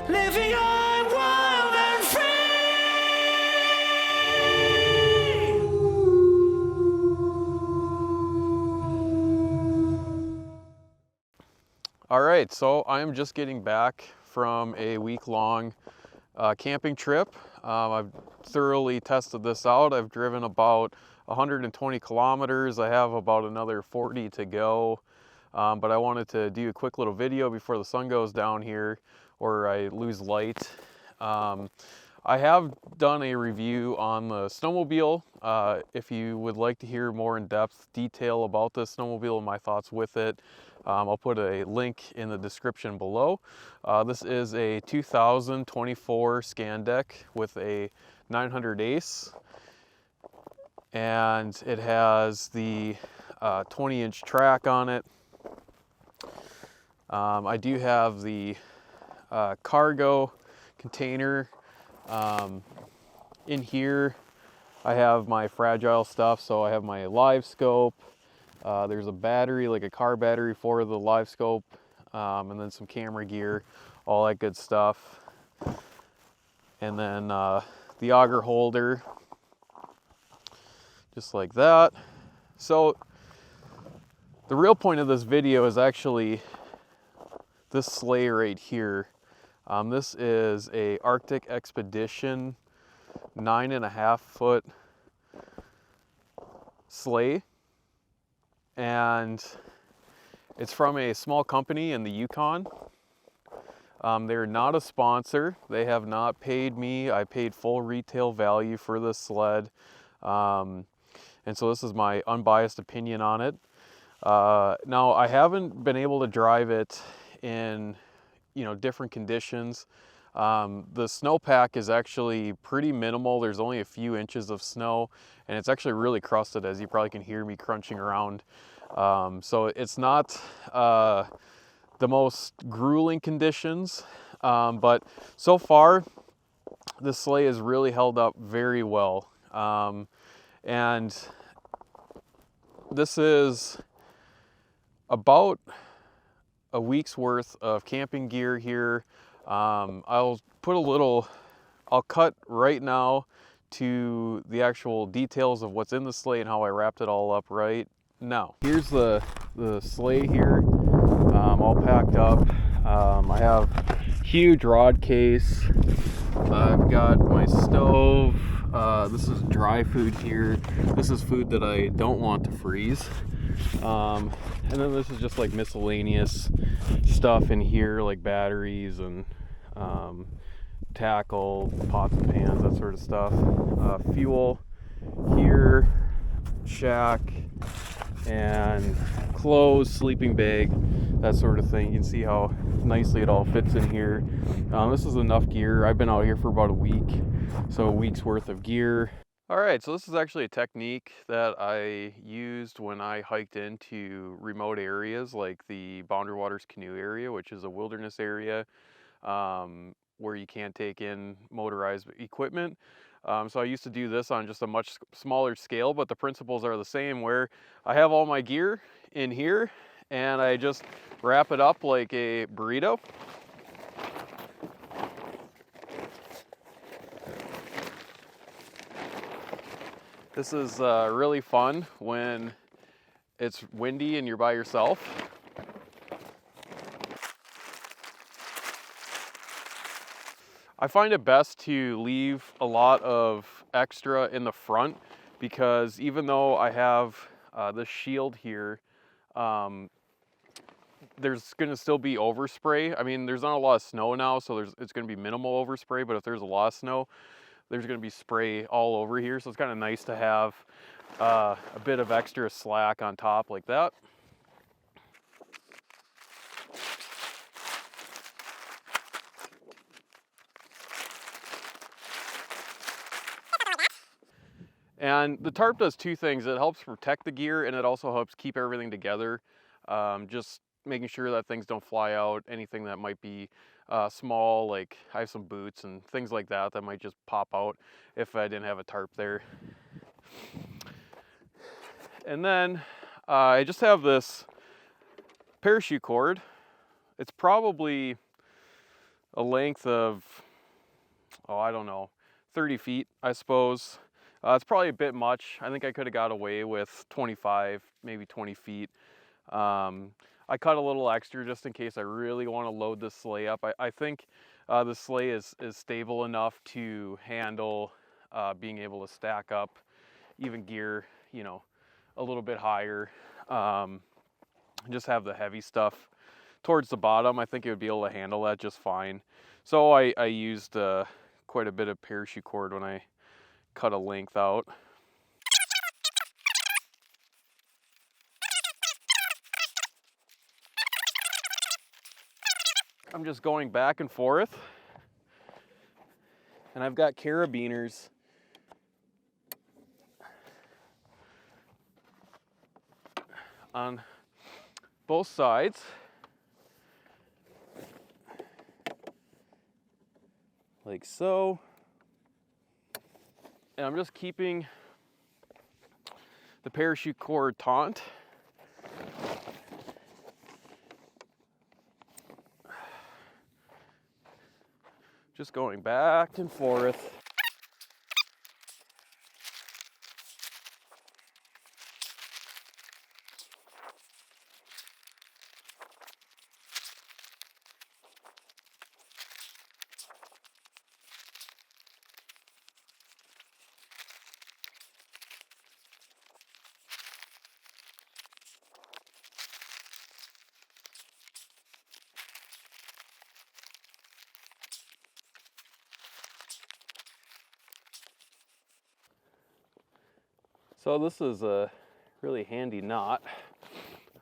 living on wild and free. All right, so I'm just getting back from a week-long camping trip. I've thoroughly tested this out. I've driven about 120 kilometers. I have about another 40 to go, but I wanted to do a quick little video before the sun goes down here or I lose light. I have done a review on the snowmobile. If you would like to hear more in-depth detail about the snowmobile and my thoughts with it, I'll put a link in the description below. This is a 2024 Skandic with a 900 Ace, and it has the 20-inch track on it. I do have the cargo container. In here I have my fragile stuff, so I have my live scope. There's a battery, like a car battery for the live scope, and then some camera gear, all that good stuff. And then the auger holder, just like that. So the real point of this video is actually this sleigh right here. This is a Arctic Expedition 9.5 foot sleigh, and it's from a small company in the Yukon. They're not a sponsor. They have not paid me. I paid full retail value for this sled, and so this is my unbiased opinion on it. Now, I haven't been able to drive it in different conditions. The snowpack is actually pretty minimal. There's only a few inches of snow, and it's actually really crusted, as you probably can hear me crunching around. So it's not the most grueling conditions, but so far the sleigh has really held up very well. And this is about a week's worth of camping gear here. I'll cut right now to the actual details of what's in the sleigh and how I wrapped it all up right now. Here's the sleigh here, all packed up. I have huge rod case. I've got my stove. This is dry food here. This is food that I don't want to freeze. And then this is just like miscellaneous stuff in here, like batteries and tackle, pots and pans, that sort of stuff. Fuel here, shack, and clothes, sleeping bag, that sort of thing. You can see how nicely it all fits in here. This is enough gear. I've been out here for about a week, so a week's worth of gear. All right, so this is actually a technique that I used when I hiked into remote areas like the Boundary Waters Canoe area, which is a wilderness area where you can't take in motorized equipment. So I used to do this on just a much smaller scale, but the principles are the same, where I have all my gear in here and I just wrap it up like a burrito. This is really fun when it's windy and you're by yourself. I find it best to leave a lot of extra in the front, because even though I have this shield here, there's going to still be overspray. I mean, there's not a lot of snow now, so it's going to be minimal overspray, but if there's a lot of snow, there's going to be spray all over here. So it's kind of nice to have a bit of extra slack on top like that. And the tarp does two things. It helps protect the gear, and it also helps keep everything together. Just making sure that things don't fly out, anything that might be small, like I have some boots and things like that that might just pop out if I didn't have a tarp there. And then I just have this parachute cord. It's probably a length of, oh, I don't know, 30 feet, I suppose. It's probably a bit much. I think I could have got away with 25, maybe 20 feet. I cut a little extra just in case I really want to load the sleigh up. I think the sleigh is stable enough to handle being able to stack up even gear, you know, a little bit higher. Just have the heavy stuff towards the bottom. I think it would be able to handle that just fine. So I used quite a bit of parachute cord when I cut a length out. I'm just going back and forth, and I've got carabiners on both sides. Like so. And I'm just keeping the parachute cord taut. Just going back and forth. So this is a really handy knot.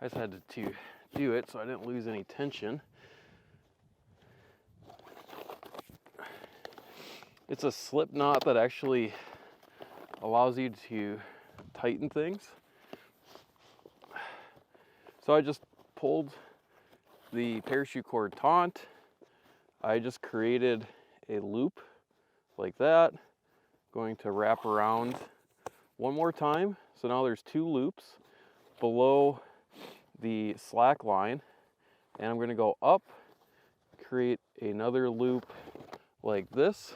I just had to do it so I didn't lose any tension. It's a slip knot that actually allows you to tighten things. So I just pulled the parachute cord taut. I just created a loop like that. Going to wrap around one more time. So now there's 2 loops below the slack line, and I'm going to go up, create another loop like this.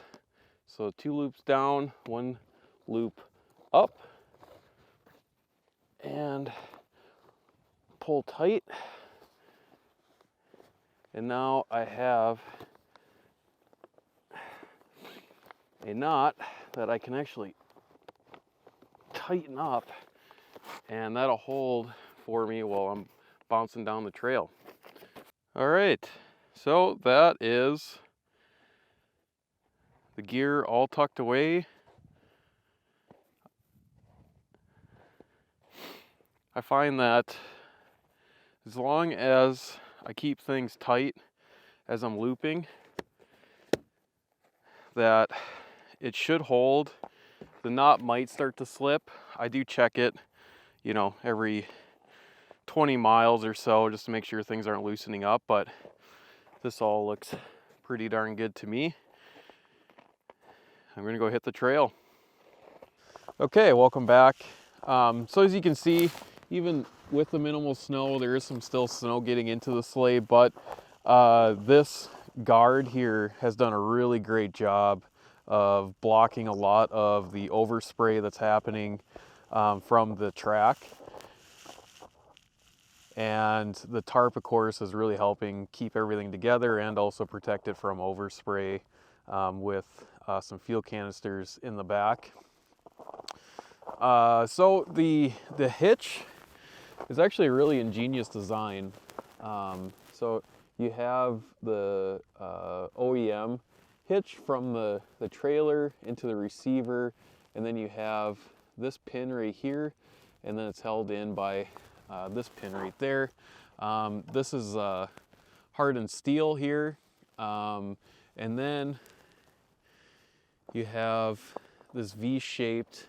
So 2 loops down, 1 loop up, and pull tight. And now I have a knot that I can actually tighten up, and that'll hold for me while I'm bouncing down the trail. All right, so that is the gear all tucked away. I find that as long as I keep things tight as I'm looping, that it should hold. The knot might start to slip. I do check it, you know, every 20 miles or so just to make sure things aren't loosening up, but this all looks pretty darn good to me. I'm gonna go hit the trail. Okay, welcome back. So as you can see, even with the minimal snow, there is some still snow getting into the sleigh, but this guard here has done a really great job of blocking a lot of the overspray that's happening from the track. And the tarp, of course, is really helping keep everything together and also protect it from overspray with some fuel canisters in the back. So the hitch is actually a really ingenious design. So you have the OEM hitch from the trailer into the receiver, and then you have this pin right here, and then it's held in by this pin right there. This is hardened steel here, and then you have this V-shaped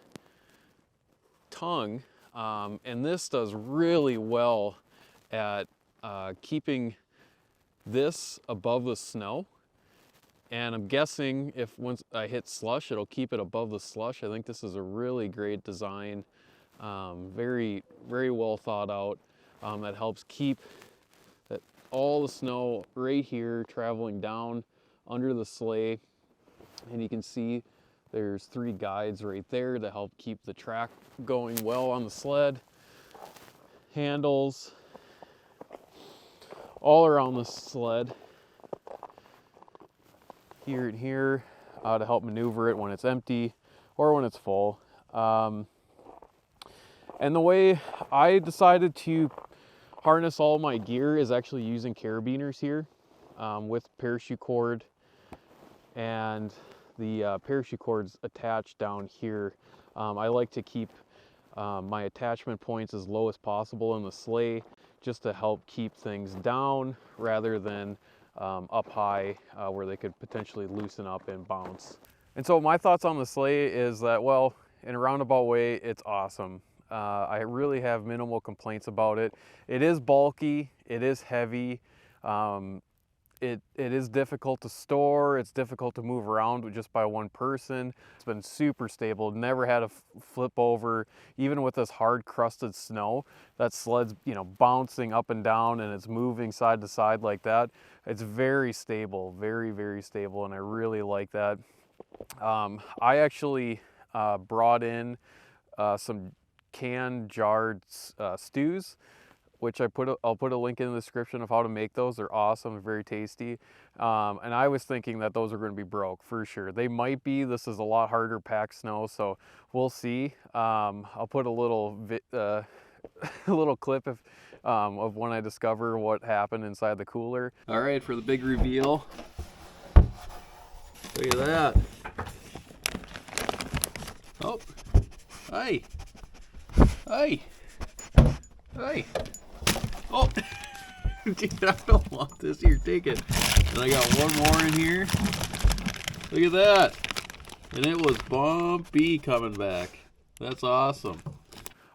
tongue, and this does really well at keeping this above the snow. And I'm guessing if once I hit slush, it'll keep it above the slush. I think this is a really great design, very, very well thought out. That helps keep all the snow right here traveling down under the sleigh, and you can see there's 3 guides right there to help keep the track going well on the sled. Handles all around the sled, here and here, to help maneuver it when it's empty or when it's full. And the way I decided to harness all my gear is actually using carabiners here, with parachute cord, and the parachute cord's attached down here. I like to keep my attachment points as low as possible in the sleigh, just to help keep things down rather than up high, where they could potentially loosen up and bounce. And so my thoughts on the sleigh is that, well, in a roundabout way, it's awesome. I really have minimal complaints about it. It is bulky, it is heavy, it is difficult to store, it's difficult to move around with just by one person. It's been super stable, never had a flip over. Even with this hard crusted snow, that sled's, you know, bouncing up and down and it's moving side to side like that. It's very stable, very, very stable, and I really like that. I actually brought in some canned jarred stews, which I'll put a link in the description of how to make those. They're awesome, very tasty. And I was thinking that those are going to be broke for sure. They might be. This is a lot harder packed snow, so we'll see. I'll put a little a little clip of when I discover what happened inside the cooler. All right, for the big reveal. Look at that. Oh, hey, hey, hey. Oh, dude, I don't want this. Here, take it. And I got one more in here. Look at that. And it was bumpy coming back. That's awesome.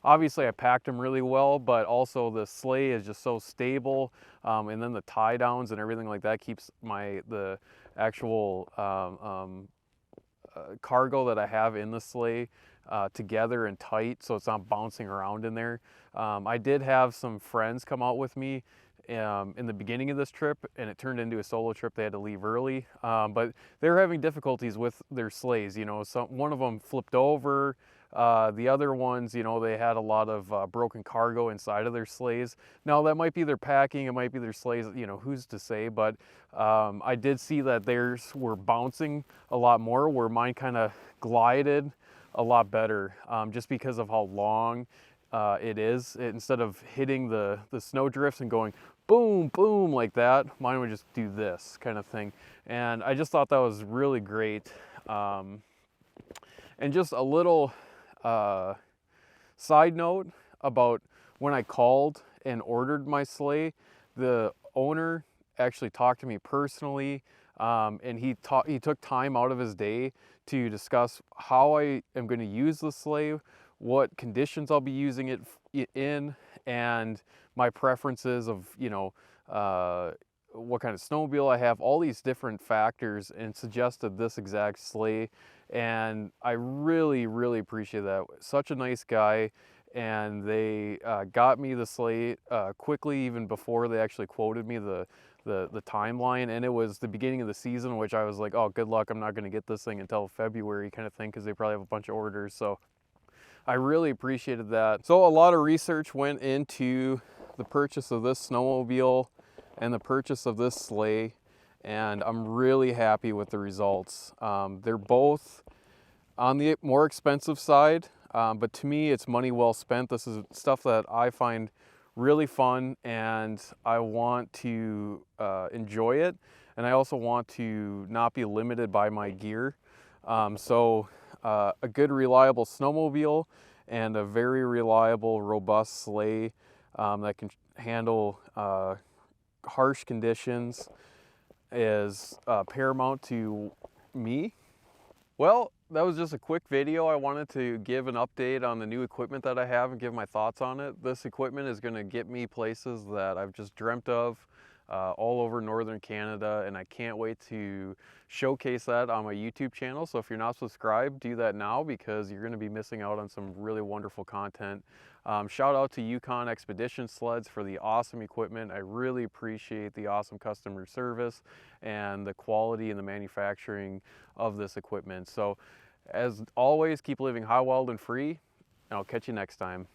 Obviously, I packed them really well, but also the sleigh is just so stable. And then the tie downs and everything like that keeps the actual cargo that I have in the sleigh together and tight, so it's not bouncing around in there. I did have some friends come out with me in the beginning of this trip, and it turned into a solo trip. They had to leave early, but they were having difficulties with their sleighs. You know, one of them flipped over. The other ones, you know, they had a lot of broken cargo inside of their sleighs. Now, that might be their packing, it might be their sleighs, you know, who's to say, but I did see that theirs were bouncing a lot more, where mine kind of glided a lot better, just because of how long it is. Instead of hitting the snow drifts and going boom, boom like that, mine would just do this kind of thing. And I just thought that was really great. And just a little side note about when I called and ordered my sleigh, the owner actually talked to me personally, and he took time out of his day to discuss how I am going to use the sleigh, what conditions I'll be using it in, and my preferences of, you know, what kind of snowmobile I have, all these different factors, and suggested this exact sleigh. And I really, really appreciate that. Such a nice guy. And they got me the sleigh quickly, even before they actually quoted me the timeline. And it was the beginning of the season, which I was like, oh, good luck, I'm not going to get this thing until February kind of thing, because they probably have a bunch of orders. So I really appreciated that. So a lot of research went into the purchase of this snowmobile and the purchase of this sleigh, and I'm really happy with the results. They're both on the more expensive side, but to me, it's money well spent. This is stuff that I find really fun, and I want to enjoy it, and I also want to not be limited by my gear. So a good, reliable snowmobile and a very reliable, robust sleigh that can handle harsh conditions is paramount to me. Well, that was just a quick video. I wanted to give an update on the new equipment that I have and give my thoughts on it. This equipment is going to get me places that I've just dreamt of. all over northern Canada, and I can't wait to showcase that on my YouTube channel. So if you're not subscribed, do that now, because you're going to be missing out on some really wonderful content. Shout out to Yukon Expedition Sleds for the awesome equipment. I really appreciate the awesome customer service and the quality and the manufacturing of this equipment. So as always, keep living high, wild, and free, and I'll catch you next time.